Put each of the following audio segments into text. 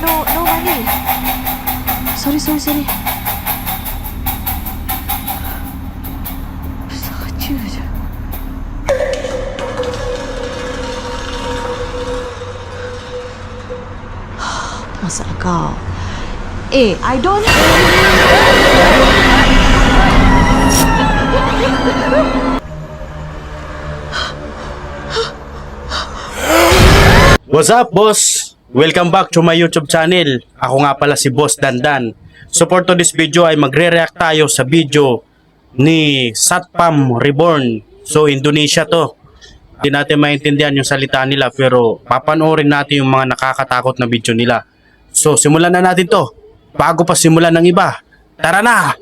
no money. Sorry. Sakit je. Masa kau? I don't. What's up, boss? Welcome back to my YouTube channel. Ako nga pala si Boss Dandan. So for today's video ay magre-react tayo sa video ni Satpam Reborn. So Indonesia to. Hindi natin maintindihan yung salita nila pero papanoorin natin yung mga nakakatakot na video nila. So simulan na natin to. Bago pa simulan ng iba. Tara na!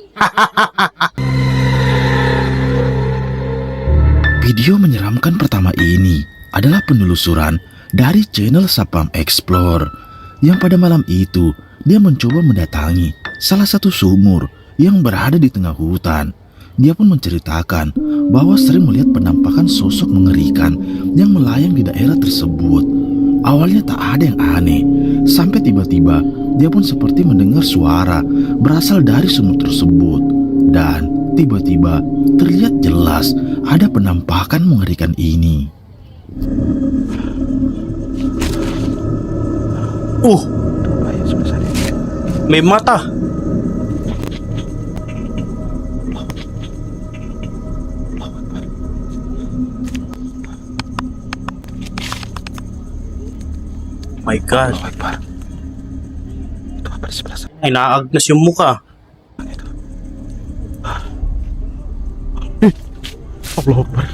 Video menyeramkan pertama ini adalah penelusuran dari channel Satpam Explore yang pada malam itu dia mencoba mendatangi salah satu sumur yang berada di tengah hutan. Dia pun menceritakan bahwa sering melihat penampakan sosok mengerikan yang melayang di daerah tersebut. Awalnya tak ada yang aneh, sampai tiba-tiba dia pun seperti mendengar suara berasal dari sumur tersebut. Dan tiba-tiba terlihat jelas ada penampakan mengerikan ini. May mata. My God. Itu apa di sebelah sana? Ay, naagnas yung muka. Itu. Allah Akbar.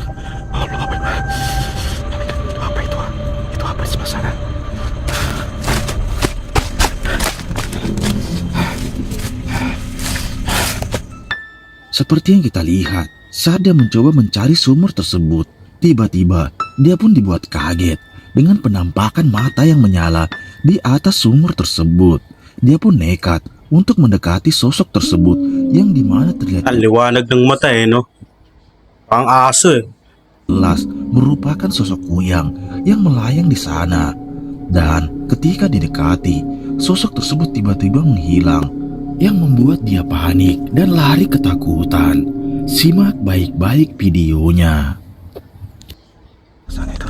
Allah Akbar. Itu apa itu? Itu apa di sebelah sana? Seperti yang kita lihat, saat dia mencoba mencari sumur tersebut, tiba-tiba dia pun dibuat kaget dengan penampakan mata yang menyala di atas sumur tersebut. Dia pun nekat untuk mendekati sosok tersebut yang dimana terlihat Ang liwanag ng mata no? Pang aso jelas merupakan sosok kuyang yang melayang di sana. Dan ketika didekati, sosok tersebut tiba-tiba menghilang, yang membuat dia panik dan lari ketakutan. Simak baik-baik videonya. Sana itu.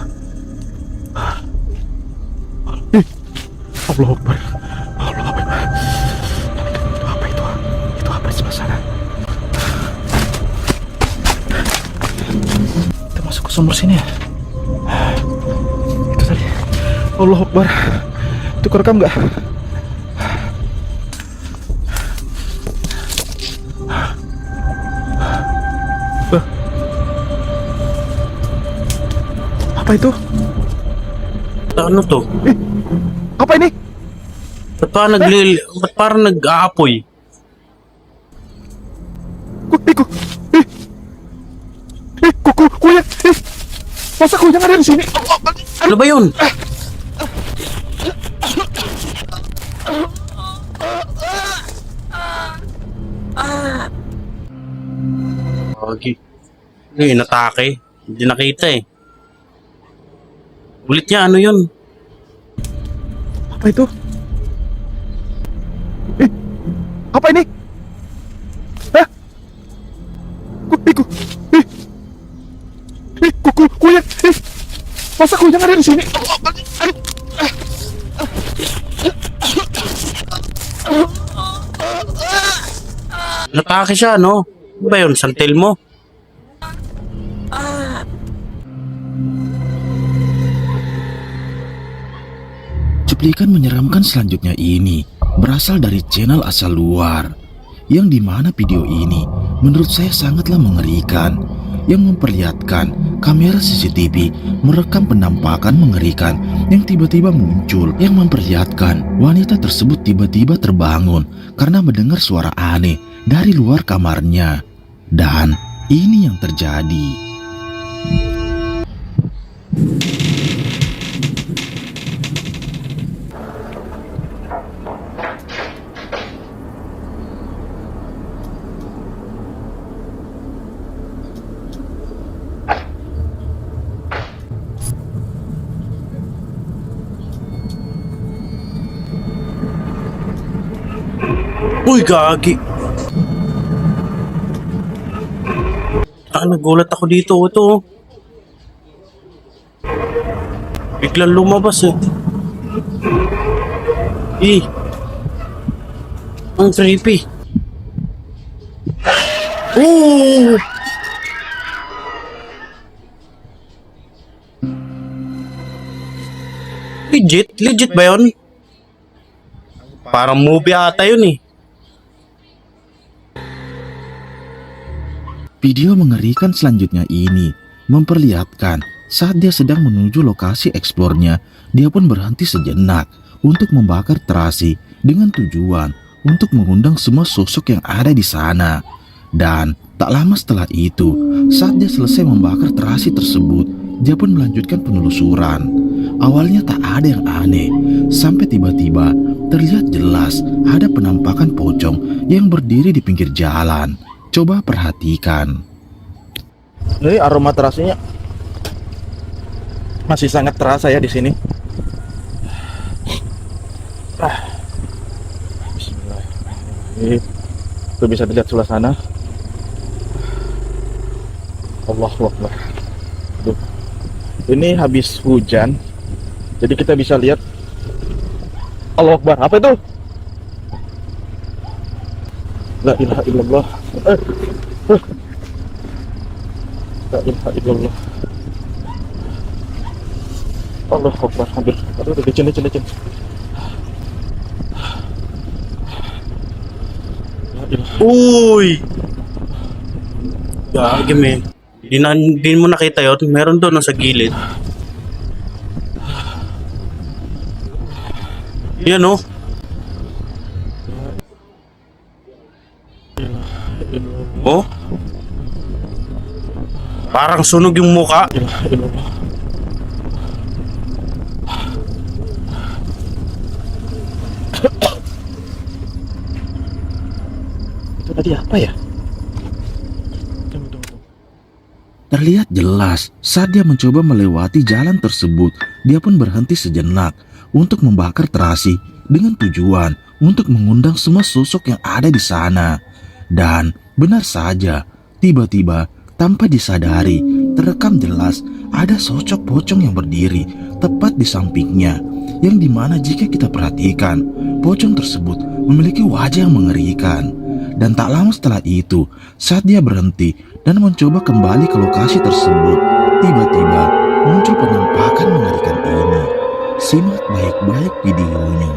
Allah Akbar. Allah Akbar. Itu apa itu? Itu apa di sebelah sana? Kita masuk ke sumur sini ya? Itu tadi. Allah Akbar. Itu kerekam nggak? Apa itu? Ano to? Apa ini? Ba't parang nag-aapoy? Kuya! Masa kuyang ada di sini? Ano ba yun? Okay. Ano yun, natake? Hindi nakita eh. Ulit niya, ano yun? Apa itu? Apa ini? Hah? Kuyang! Masa kuyang ada di sini? Natake siya, no? Ano ba yun? Santil mo? Cuplikan menyeramkan selanjutnya ini berasal dari channel asal luar, yang dimana video ini menurut saya sangatlah mengerikan, yang memperlihatkan kamera CCTV merekam penampakan mengerikan yang tiba-tiba muncul, yang memperlihatkan wanita tersebut tiba-tiba terbangun karena mendengar suara aneh dari luar kamarnya. Dan ini yang terjadi. Uy, gagi. Nagulat ako dito. Ito. Oh. Biglang lumabas eh. Ang creepy. Oh! Legit? Legit ba yun? Parang movie ata yun eh. Video mengerikan selanjutnya ini memperlihatkan saat dia sedang menuju lokasi eksplornya, dia pun berhenti sejenak untuk membakar terasi dengan tujuan untuk mengundang semua sosok yang ada di sana. Dan tak lama setelah itu, saat dia selesai membakar terasi tersebut, dia pun melanjutkan penelusuran. Awalnya tak ada yang aneh, sampai tiba-tiba terlihat jelas ada penampakan pocong yang berdiri di pinggir jalan. Coba perhatikan. Ini aroma terasinya masih sangat terasa ya di sini. Bismillahirrahmanirrahim. Itu bisa dilihat suasana. Allahu Akbar. Aduh. Ini habis hujan, jadi kita bisa lihat. Allahu Akbar. Apa itu? La ilaha illallah. La ilaha illallah. Allahu Akbar. Hampir. Aduh, licin. Uy! Gagi men. Di mo nakita yun. Meron doon sa gilid. Yan oh. Oh? Parang sunog yung muka. Itu tadi apa ya? Tunggu. Terlihat jelas saat dia mencoba melewati jalan tersebut, dia pun berhenti sejenak untuk membakar terasi dengan tujuan untuk mengundang semua sosok yang ada di sana. Dan benar saja, tiba-tiba tanpa disadari, terekam jelas ada sosok pocong yang berdiri tepat di sampingnya, yang dimana jika kita perhatikan, pocong tersebut memiliki wajah yang mengerikan. Dan tak lama setelah itu, saat dia berhenti dan mencoba kembali ke lokasi tersebut, tiba-tiba muncul penampakan mengerikan ini. Simak baik-baik videonya.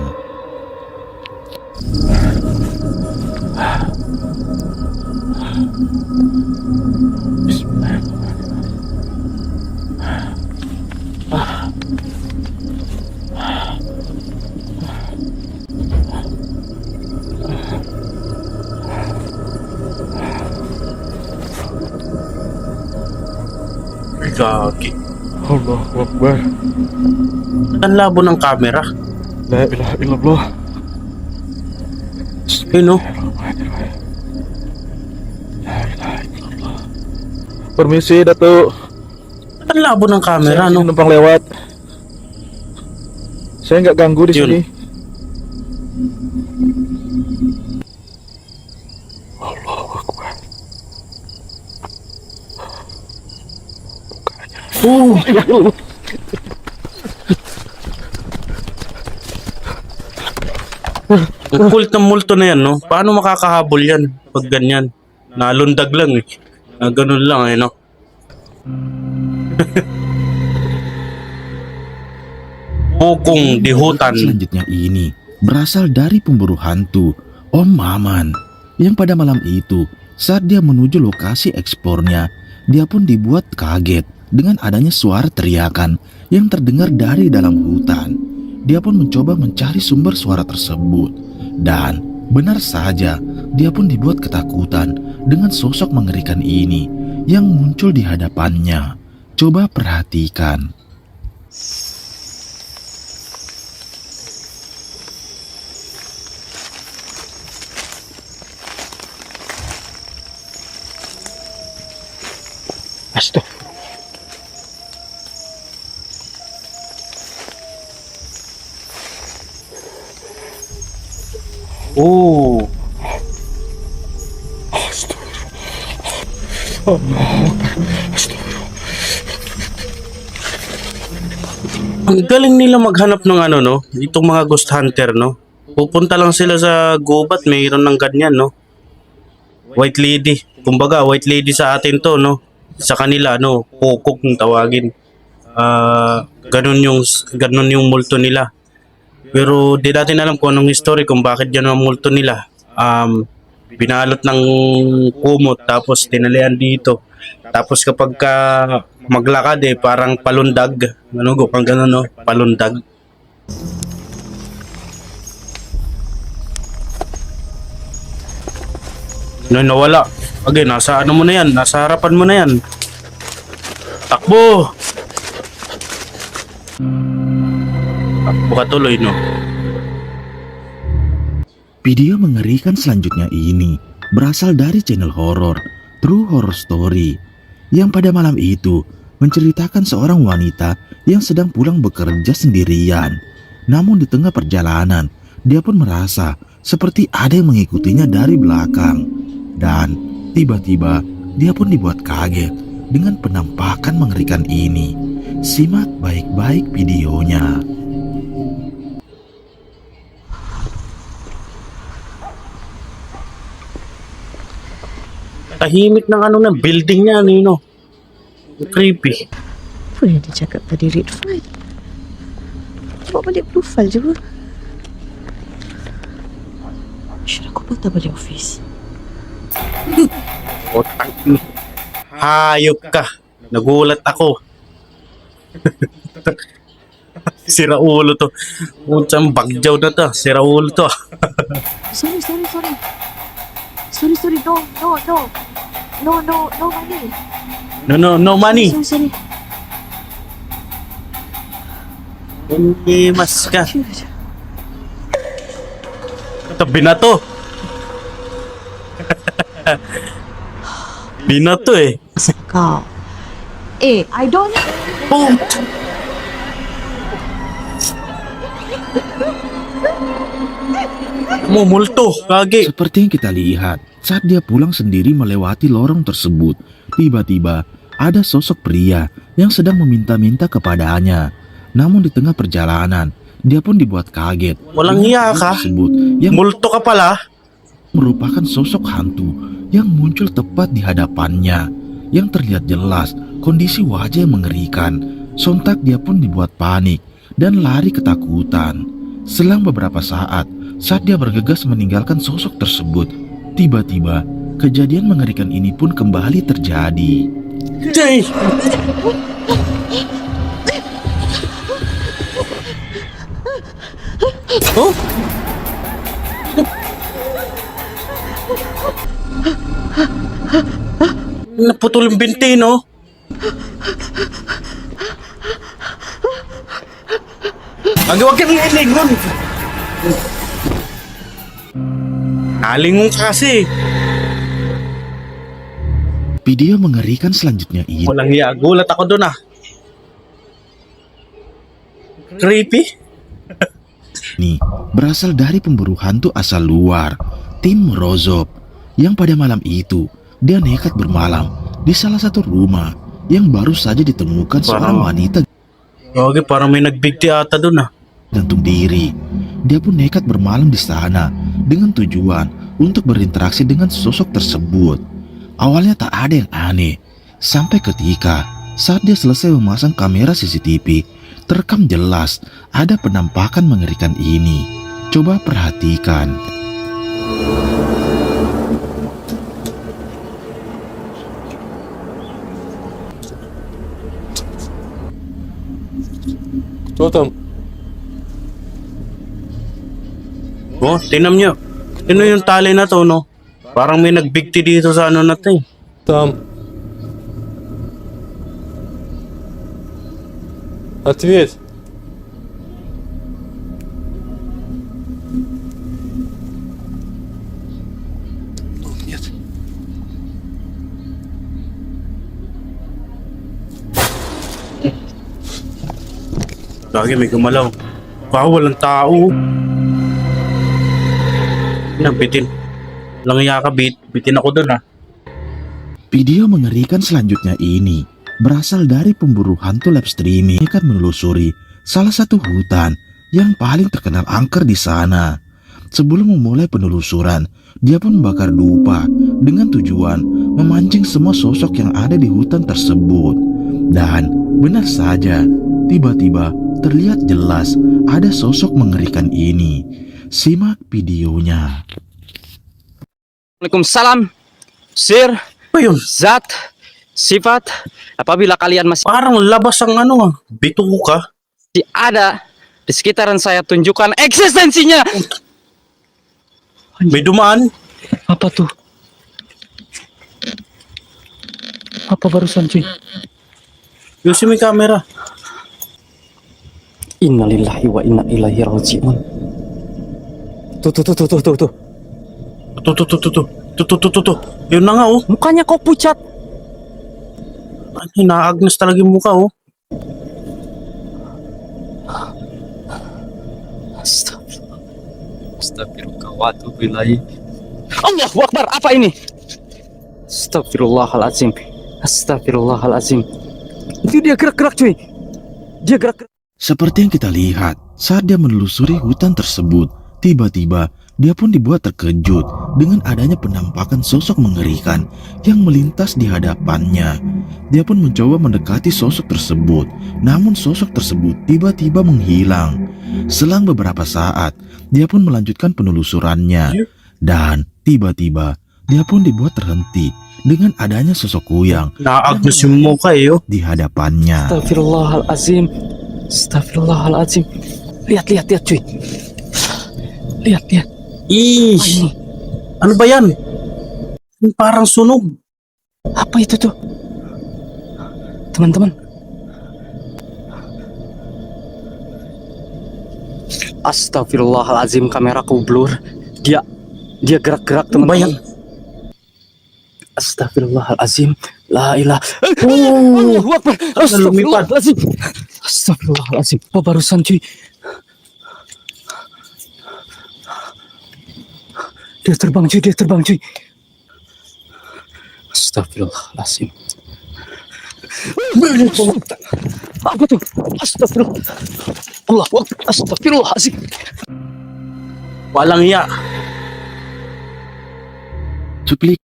Gagi. Allahu Akbar. Ang labo ng camera. La ilaha illallah. Yun oh. Permisi, Datuk. Ang labo ng camera, Saya no? numpang lewat. Saya nggak ganggu di Yun. sini. Allahu Akbar. Ang kult ng multo na yan, no? Paano makakahabol yan pag ganyan? Nalundag lang eh. Na ganun lang eh, no? Bukong dihutan. Selanjutnya ini berasal dari pemburu hantu, Om Maman, yang pada malam itu saat dia menuju lokasi ekspornya, dia pun dibuat kaget dengan adanya suara teriakan yang terdengar dari dalam hutan. Dia pun mencoba mencari sumber suara tersebut, dan benar saja dia pun dibuat ketakutan dengan sosok mengerikan ini yang muncul di hadapannya. Coba perhatikan. Astagfirullah. Oh, Ang galing nila maghanap ng ano, no? Itong mga ghost hunter, no? Pupunta lang sila sa gubat, mayroon ng ganyan, no? White lady. Kumbaga, white lady sa atin to, no? Sa kanila, no? Pokok ng tawagin. Ganun yung multo nila. Pero di natin alam kung anong history, kung bakit yan ang multo nila. Binalot ng kumot, tapos tinalian dito. Tapos kapag maglakad parang palundag. Ano go, pang gano'n, no? Palundag. Nawala. Okay, nasa ano mo na yan? Nasa harapan mo na yan. Takbo! Takbo ka tuloy, no? Video mengerikan selanjutnya ini berasal dari channel horor True Horror Story yang pada malam itu menceritakan seorang wanita yang sedang pulang bekerja sendirian. Namun di tengah perjalanan, dia pun merasa seperti ada yang mengikutinya dari belakang. Dan tiba-tiba dia pun dibuat kaget dengan penampakan mengerikan ini. Simak baik-baik videonya. Tahimik ng ano na building niya, Nino. Creepy. Apa yang dia cakap tadi, red flag? Bawa balik profile je pun. Syed, aku patah balik office. Otak ni. Hayop ka. Nagulat ako. Sira ulo to. Utsang bagjaw na to. Sira ulo to. Sorry. Sorry, no, money. No money. Sorry. Hindi mas ka. Syed. Tabi na to. Binato Masa kau. I don't... Oh! Multo, kage. Seperti yang kita lihat, saat dia pulang sendiri melewati lorong tersebut, tiba-tiba ada sosok pria yang sedang meminta-minta kepadanya. Namun di tengah perjalanan, dia pun dibuat kaget. Walang hiya ka? Tersebut yang Multo ka pala. merupakan sosok hantu yang muncul tepat di hadapannya. Yang terlihat jelas kondisi wajah yang mengerikan. Sontak dia pun dibuat panik dan lari ketakutan. Selang beberapa saat dia bergegas meninggalkan sosok tersebut, tiba-tiba kejadian mengerikan ini pun kembali terjadi. Jay! Oh? Naputol yung binti, no? Wag kang ilingon. Nalingon ka kasi. Video mengerikan selanjutnya ini Walang hiya. Gulat ako dun, ah. Creepy. berasal dari pemburu hantu asal luar, Tim Morozov, yang pada malam itu dia nekat bermalam di salah satu rumah yang baru saja ditemukan seorang wanita Okay, parang may nagbigti ata dun, ah. gantung diri. Dia pun nekat bermalam di sana dengan tujuan untuk berinteraksi dengan sosok tersebut. Awalnya tak ada yang aneh, sampai ketika saat dia selesai memasang kamera CCTV, terekam jelas ada penampakan mengerikan ini. Coba perhatikan. Кто там? Oh, tingnan nyo. Sino yung tali na to, no? Parang may nagbigti dito sa ano natin. Там. Ответь. Нет. Lagi may gumalaw. Baka walang tao. Yan, bitin. Walang iya ka, bitin ako dun, ah. Video mengerikan selanjutnya ini berasal dari pemburu hantu live streaming yang akan menelusuri salah satu hutan yang paling terkenal angker di sana. Sebelum memulai penelusuran, dia pun membakar dupa dengan tujuan memancing semua sosok yang ada di hutan tersebut. Dan benar saja, tiba-tiba terlihat jelas ada sosok mengerikan ini. Simak videonya. Waalaikumsalam, Sir, Apa yun? Zat, Sifat. Apabila kalian masih Parang labas ang bituka. ada di sekitaran saya, tunjukkan eksistensinya. May dumaan. Apa tuh? Apa barusan, cuy? Yusin mo yung camera. Innalillahi wa inna ilaihi raji'un. Tuh. Tuh. Yun na nga, oh. Mukanya kok pucat. Hinaagnas talaga yung mukha, oh. Astagfirullah wa atubu ilaihi. Allahu Akbar, apa ini? Astagfirullahaladzim. Astagfirullahaladzim. Itu dia gerak-gerak, cuy. Dia gerak-gerak. Seperti yang kita lihat saat dia menelusuri hutan tersebut, tiba-tiba dia pun dibuat terkejut dengan adanya penampakan sosok mengerikan yang melintas di hadapannya. Dia pun mencoba mendekati sosok tersebut, namun sosok tersebut tiba-tiba menghilang. Selang beberapa saat, dia pun melanjutkan penelusurannya. Dan tiba-tiba, dia pun dibuat terhenti dengan adanya sosok kuyang Naagnas yung mukha, eh, oh. di hadapannya. Astagfirullahaladzim. Astagfirullahaladzim. Lihat, cuy. Lihat. Ih, Ini. ano ba yan? Parang sunog. Apa itu tuh? Teman-teman. Astagfirullahaladzim, kameraku blur. Dia gerak-gerak, Ano ba yan? teman-teman. Astagfirullahaladzim. La ilaha. Oh, Allahu Akbar. Astagfirullahaladzim. Astagfirullahaladzim. Apa barusan, cuy? Dia terbang, cuy. Astagfirullahaladzim. Apa tuh? Astagfirullah. Allahu Akbar. Astagfirullahaladzim. walang iya. Cuplikan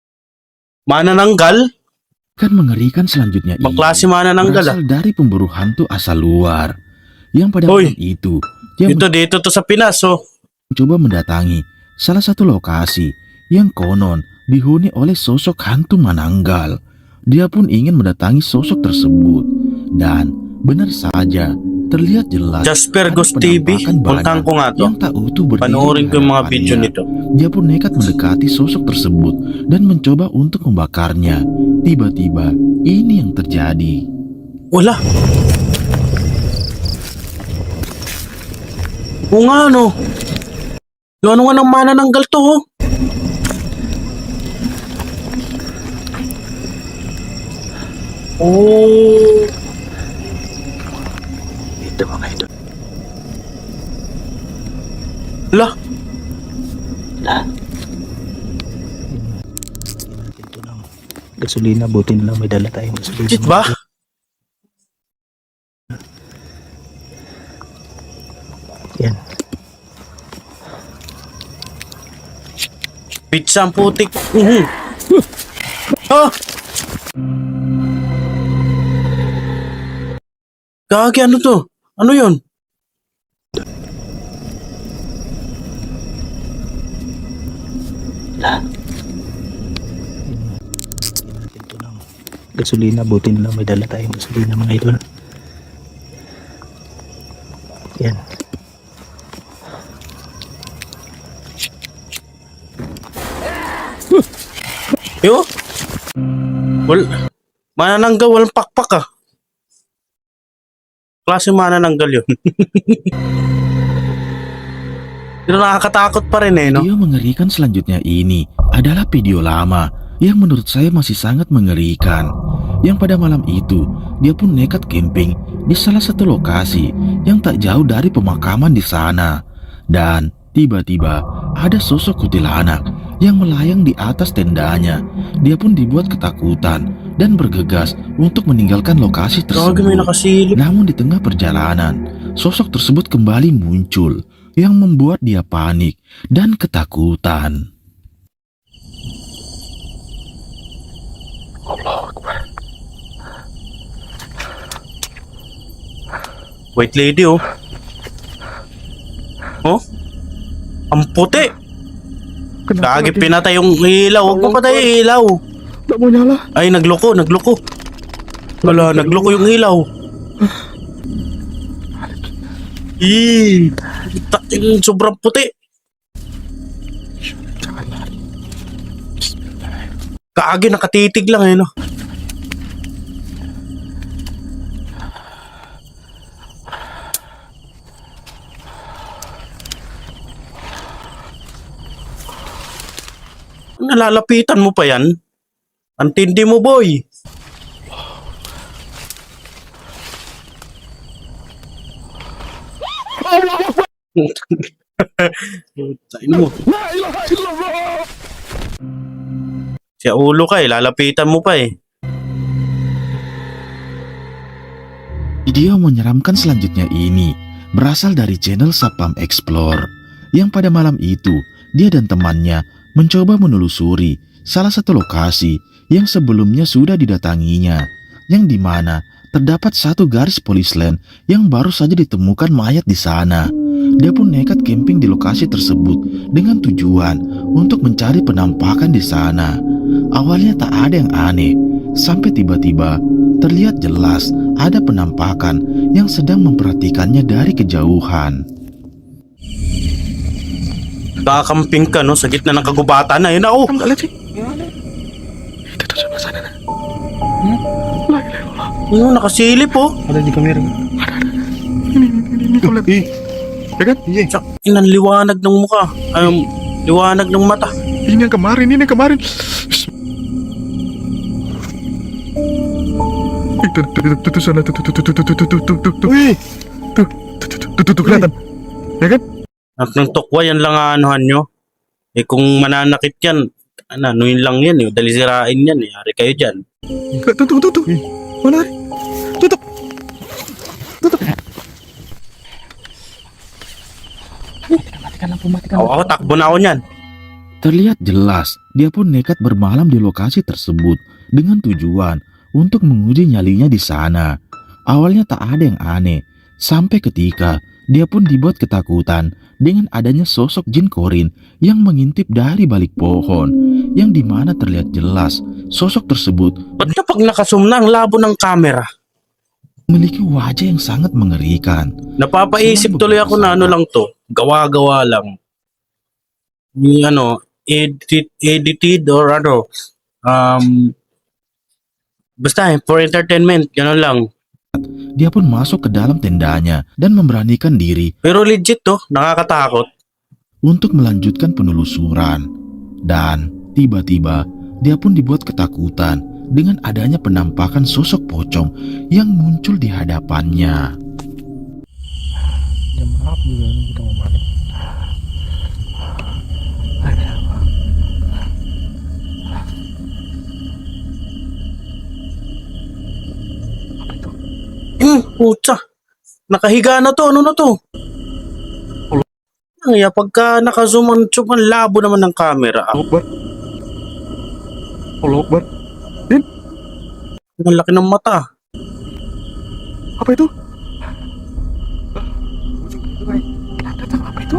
Manananggal? mengerikan selanjutnya ini Baklase manananggal, ah. berasal dari pemburu hantu asal luar yang pada Hoy, malam itu dia Dito to sa Pinas, oh. mencoba mendatangi salah satu lokasi yang konon dihuni oleh sosok hantu mananggal. Dia pun ingin mendatangi sosok tersebut dan benar saja terlihat jelas Jasper ada Ghost TV. penampakan Puntang ko nga to. yang tak utuh berdiri Panoorin di ko yung mga hadapannya. video nito. Dia pun nekat mendekati sosok tersebut dan mencoba untuk membakarnya. Tiba-tiba ini yang terjadi. Wala. Oo nga, no. Yung ano nga ng manananggal to, oh. Oh. Ito mga idol. Lah. Ito ng gasolina, buti na lang may dala tayong gasolina. Legit ba? Yan. Pizza ang putik. Ah! Gagi, ano to? Ano yun? Ito ng gasolina, buti na lang may dala tayong gasolina mga idol. Yan. Yo? Manananggal, walang pakpak, ah. Klase manananggal yun. Pero nakakatakot pa rin, eh, no? Video mengerikan selanjutnya ini adalah video lama yang menurut saya masih sangat mengerikan. Yang pada malam itu, dia pun nekat camping di salah satu lokasi yang tak jauh dari pemakaman di sana. Dan tiba-tiba ada sosok kuntilanak yang melayang di atas tendanya. Dia pun dibuat ketakutan dan bergegas untuk meninggalkan lokasi Gagi may tersebut. nakasilip. Namun di tengah perjalanan, sosok tersebut kembali muncul yang membuat dia panik dan ketakutan. White lady oh. Oh? Ang puti. Gagi pinatay yung ilaw. Huwag mo patay yung ilaw. Tak mau nyala. Ay, nagloko. Wala, nagloko yung ilaw. Ih, yung sobrang puti. Kaagi, nakatitig lang eh, no? Nalalapitan mo pa yan? Ang tindi mo, boy. Tain mo. Siya ulo ka eh, lalapitan mo pa eh. Video menyeramkan selanjutnya ini berasal dari channel Sapam Explore, yang pada malam itu dia dan temannya mencoba menelusuri salah satu lokasi yang sebelumnya sudah didatanginya, yang dimana terdapat satu garis polis line yang baru saja ditemukan mayat di sana. Dia pun nekat camping di lokasi tersebut dengan tujuan untuk mencari penampakan di sana. Awalnya tak ada yang aneh, sampai tiba-tiba terlihat jelas ada penampakan yang sedang memperhatikannya dari kejauhan. Kakamping ka no, sa gitna ng kagubatan na yun na oh. Ano, nakasilip oh. Ada di kamera. Ini kau lihat. Ya kan? Iya. Tsak, inan liwanag ng mukha. Liwanag ng mata. Ini yang kemarin. Tuh sana tuh kelihatan. Ya kan? At ng tokwa, yan lang anuhan nyo. Eh kung mananakit yan, anuin lang yan eh. Dali sirain yan eh. Hari kayo dyan. Tuh. Mana? Tutup. Ako, takbo na ako niyan. Terlihat jelas dia pun nekat bermalam di lokasi tersebut dengan tujuan untuk menguji nyalinya di sana. Awalnya tak ada yang aneh, sampai ketika dia pun dibuat ketakutan dengan adanya sosok jin korin yang mengintip dari balik pohon, yang dimana terlihat jelas sosok tersebut Ba't kapag nakasum na ang labo ng camera? memiliki wajah yang sangat mengerikan. Napapaisip tuloy ako na ano lang to. Gawa-gawa lang. Yung edited or ano. Basta for entertainment, gano'n lang. Dia pun masuk ke dalam tendanya dan memberanikan diri Pero legit to, nakakatakot. untuk melanjutkan penelusuran. Dan tiba-tiba dia pun dibuat ketakutan dengan adanya penampakan sosok pocong yang muncul di hadapannya. Jam berapa juga ini kita mau balik? Putsa. Nakahiga na to, ano na to? Kaya pagka naka-zoom ang labo naman ng camera. Allah Akbar. Ang laki ng mata. Apa itu? Apa itu?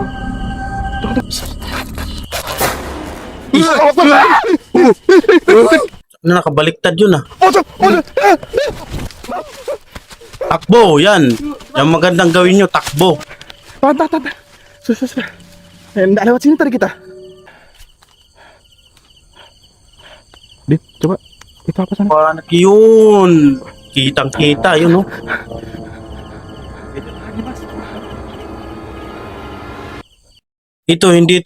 Ano, nakabaliktad yun ah. Pocong. Takbo, yan. Yung magandang gawin nyo, takbo. Tahan. Sudah. Nggak lewat sini tadi kita. Dit, coba. Itu apa sana? Panak yun. Kitang-kita, yun oh. Ito, hindi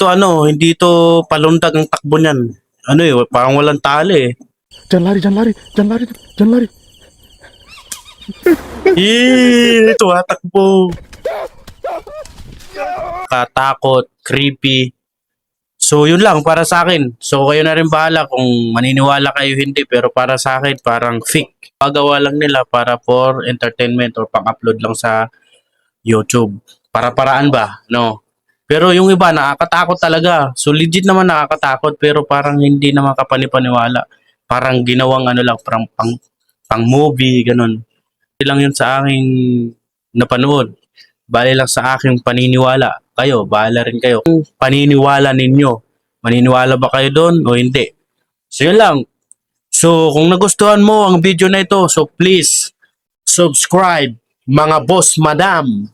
ito palundag ang takbo niyan. Ano eh, parang walang tali eh. Jangan lari. Ito takbo. Katakot, creepy. So yun lang para sa akin. So kayo na rin bahala kung maniniwala kayo hindi, pero para sa akin parang fake. Pagawa lang nila para for entertainment or pang-upload lang sa YouTube. Para-paraan ba, no? Pero yung iba nakakatakot talaga. So legit naman nakakatakot pero parang hindi naman kapanipaniwala. Parang ginawang ano lang, parang pang movie, ganun. Hindi lang yun sa aking napanood. Bale lang sa aking paniniwala. Kayo, bahala rin kayo. Paniniwala ninyo. Maniniwala ba kayo doon o hindi? So yun lang. So kung nagustuhan mo ang video na ito, so please subscribe mga boss madam.